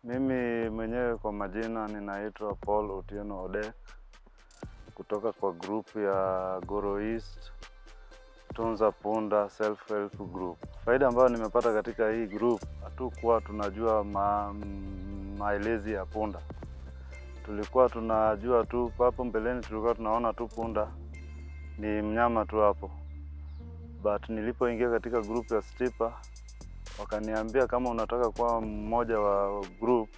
Mimi mwenyewe kwa majina ninaitwa Paul Otieno Odek kutoka kwa group ya Goro East Tunza Punda Self Help Group. Faida ambayo nimepata katika hii group, hatukuwa tunajua maelezi ya punda. Tulikuwa tunajua tu hapo mbeleni, tulikuwa tunaona tu punda ni mnyama tu hapo. But nilipoingia katika group ya Stipa, wakaniambia kama unataka kuwa mmoja wa group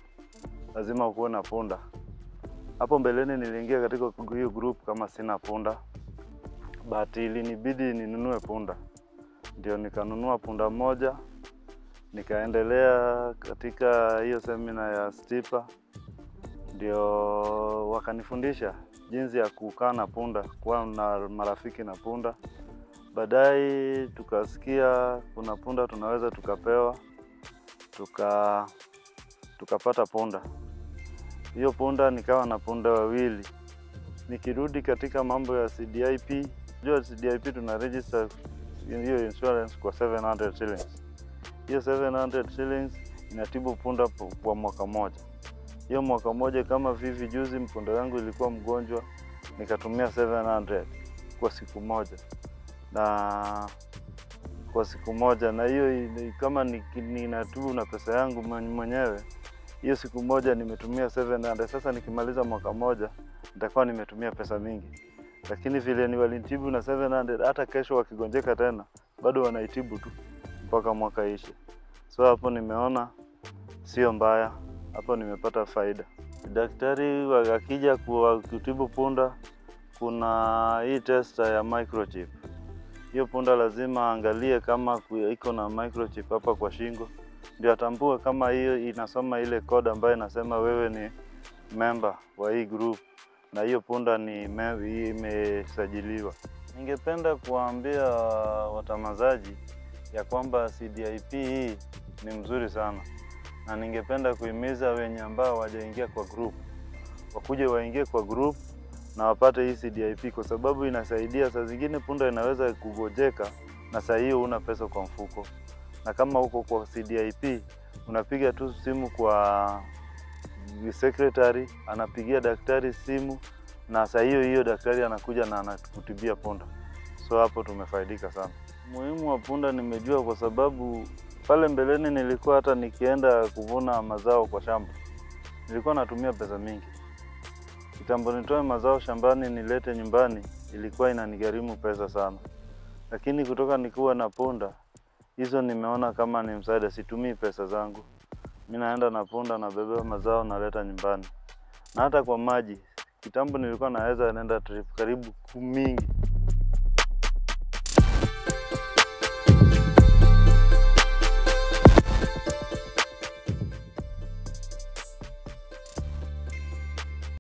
lazima ukuwe na punda. Hapo mbeleni niliingia katika hiyo group kama sina punda, but ilinibidi ninunue punda. Ndio nikanunua punda moja, nikaendelea katika hiyo seminar ya Stipa. Ndio wakanifundisha jinsi ya kukaa na punda, kuwa na marafiki na punda. Baadaye tukasikia kuna punda tunaweza tukapewa, tukapata punda. Hiyo punda nikawa na punda wawili. Nikirudi katika mambo ya CDIP, jua CDIP tuna register hiyo insurance kwa 700 shillings. Hiyo 700 shillings inatibu punda kwa mwaka moja. Hiyo mwaka moja kama vivi juzi punda yangu ilikuwa mgonjwa, nikatumia 700 kwa siku moja. Na kwa siku moja, na hiyo kama ninatibu na pesa yangu mwenyewe, hiyo siku moja nimetumia 700. Sasa nikimaliza mwaka moja nitakuwa nimetumia pesa mingi. Lakini vile ni walinitibu na 700, hata kesho wakigonjeka tena bado wanaitibu tu mpaka mwaka ishe. So hapo nimeona sio mbaya, hapo nimepata faida. Daktari akija kutibu punda, kuna hii testa ya microchip. Hiyo punda lazima angalie kama iko na microchip hapa kwa shingo, ndio atambue kama hiyo inasoma ile code ambayo inasema wewe ni member wa hii group na hiyo punda ni imesajiliwa. Ningependa kuambia watamazaji ya kwamba CDIP hii ni mzuri sana, na ningependa kuhimiza wenye ambao hawajaingia kwa group wakuje waingie kwa group na wapate hii CDIP, kwa sababu inasaidia. Saa zingine punda inaweza kugojeka na saa hiyo una pesa kwa mfuko, na kama uko kwa CDIP unapiga tu simu kwa secretary, anapigia daktari simu, na saa hiyo daktari anakuja na anakutibia punda. So hapo tumefaidika sana. Muhimu wa punda nimejua kwa sababu pale mbeleni nilikuwa hata nikienda kuvuna mazao kwa shamba nilikuwa natumia pesa mingi. Kitambo nitoe mazao shambani nilete nyumbani ilikuwa inanigharimu pesa sana. Lakini kutoka nikuwa na punda, hizo nimeona kama ni msaada, situmii pesa zangu. Mimi naenda na punda na beba mazao naleta nyumbani. Na hata kwa maji, kitambo nilikuwa naweza nenda trip karibu mingi